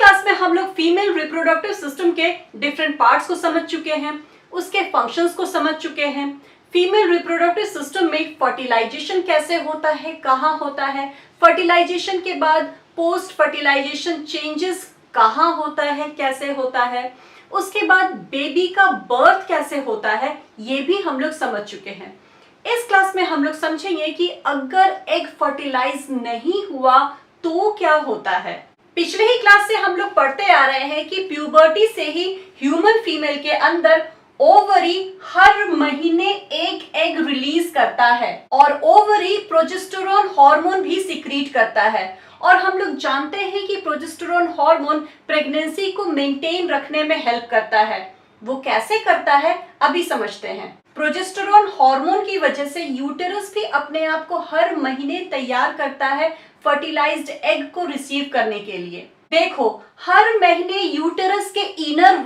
Class में हम लोग फीमेल रिप्रोडक्टिव सिस्टम के डिफरेंट पार्ट्स को समझ चुके हैं, उसके फंक्शंस को समझ चुके हैं। फीमेल रिप्रोडक्टिव सिस्टम में फर्टिलाइजेशन कैसे होता है, कहाँ होता है, फर्टिलाइजेशन के बाद पोस्ट फर्टिलाइजेशन चेंजेस कहाँ होता है, कैसे होता है, उसके बाद बेबी का बर्थ कैसे होता है, ये भी हम लोग समझ चुके हैं। इस क्लास में हम लोग समझेंगे कि अगर एग फर्टिलाइज नहीं हुआ तो क्या होता है। पिछले ही क्लास से हम लोग पढ़ते आ रहे हैं कि प्यूबर्टी से ही ह्यूमन फीमेल के अंदर ओवरी हर महीने एक एग रिलीज करता है और ओवरी प्रोजेस्टेरोन हार्मोन भी सिक्रीट करता है। और हम लोग जानते हैं कि प्रोजेस्टेरोन हार्मोन प्रेगनेंसी को मेंटेन रखने में हेल्प करता है। वो कैसे करता है अभी समझते हैं। प्रोजेस्टेरोन हार्मोन की वजह से यूटेरस भी अपने आप को हर महीने तैयार करता है फर्टिलाइज्ड एग को रिसीव करने के लिए। देखो, हर महीने यूटेरस के इनर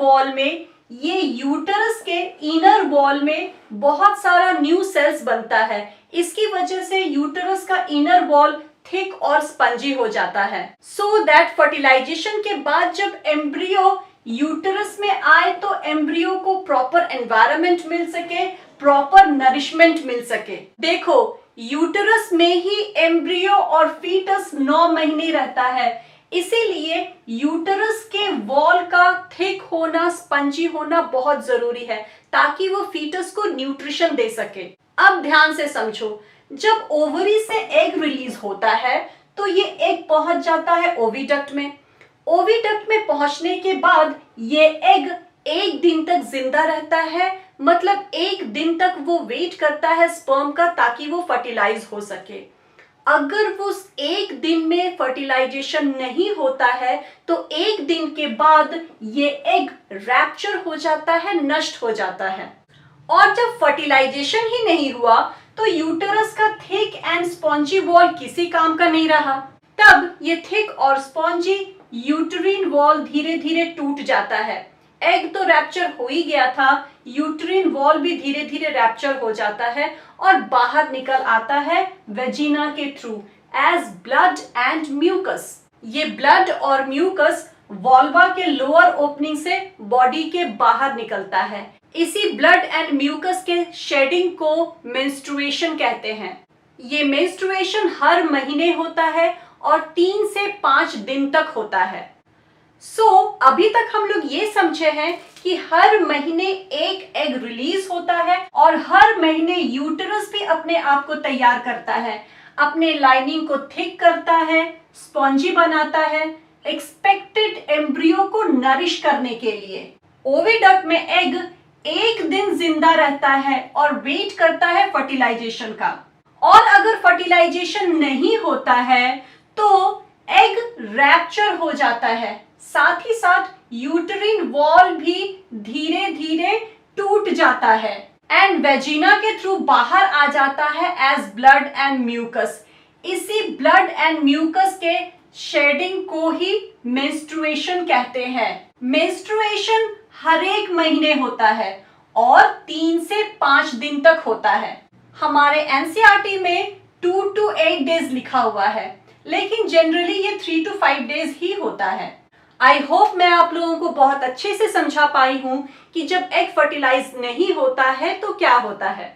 वॉल में बहुत सारा न्यू सेल्स बनता है। इसकी वजह से यूटेरस का इनर वॉल थिक और स्पंजी हो जाता है, सो दैट फर्टिलाइजेशन के बाद जब एम्ब्रियो यूटेरस में आए तो एम्ब्रियो को प्रॉपर एनवायरनमेंट मिल सके, प्रॉपर नरिशमेंट मिल सके। देखो, यूटेरस में ही एम्ब्रियो और फीटस 9 महीने रहता है, इसीलिए यूटेरस के वॉल का थिक होना, स्पंजी होना बहुत जरूरी है ताकि वो फीटस को न्यूट्रिशन दे सके। अब ध्यान से समझो, जब ओवरी से एग रिलीज होता है तो ये एग पहुंच जाता है ओविडक्ट में। ओविडक्ट में पहुंचने के बाद ये एग एक दिन तक जिंदा रहता है, मतलब एक दिन तक वो वेट करता है स्पर्म का ताकि वो फर्टिलाइज हो सके। अगर वो एक दिन में फर्टिलाइजेशन नहीं होता है तो एक दिन के बाद ये एग रैप्चर हो जाता है, नष्ट हो जाता है। और जब फर्टिलाइजेशन ही नहीं हुआ तो यूटेरस का थिक एंड स्पॉन्जी वॉल किसी काम का नहीं रहा। तब ये थिक और स्पॉन्जी यूटेरिन वॉल धीरे धीरे टूट जाता है। एग तो रैप्चर हो ही गया था, यूटेरिन वॉल भी धीरे धीरे रैप्चर हो जाता है और बाहर निकल आता है वेजिना के through as blood and mucus. ये ब्लड और म्यूकस वॉल्वा के लोअर ओपनिंग से बॉडी के बाहर निकलता है। इसी ब्लड एंड म्यूकस के शेडिंग को मेंस्ट्रुएशन कहते हैं। ये मेंस्ट्रुएशन हर महीने होता है और 3 से 5 दिन तक होता है। अभी तक हम लोग ये समझे हैं कि हर महीने एक एग रिलीज होता है और हर महीने यूटेरस भी अपने आप को तैयार करता है, अपने लाइनिंग को थिक करता है, स्पॉन्जी बनाता है, एक्सपेक्टेड एम्ब्रियो को नरिश करने के लिए। ओविडक्ट में एग एक दिन जिंदा रहता है और वेट करता है फर्टिलाइजेशन का। और अगर फर्टिलाइजेशन नहीं होता है तो एग रैप्चर हो जाता है, साथ ही साथ यूटेरिन वॉल भी धीरे धीरे टूट जाता है एंड वेजिना के थ्रू बाहर आ जाता है एज ब्लड एंड म्यूकस। इसी ब्लड एंड म्यूकस के शेडिंग को ही मेंस्ट्रुएशन कहते हैं। मेंस्ट्रुएशन हर एक महीने होता है और 3 से 5 दिन तक होता है। हमारे एनसीईआरटी में 2 to 8 डेज लिखा हुआ है, लेकिन जनरली ये 3 to 5 डेज ही होता है। आई होप मैं आप लोगों को बहुत अच्छे से समझा पाई हूं कि जब एग फर्टिलाइज नहीं होता है तो क्या होता है।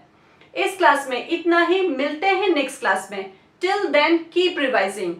इस क्लास में इतना ही, मिलते हैं नेक्स्ट क्लास में। Till then keep revising.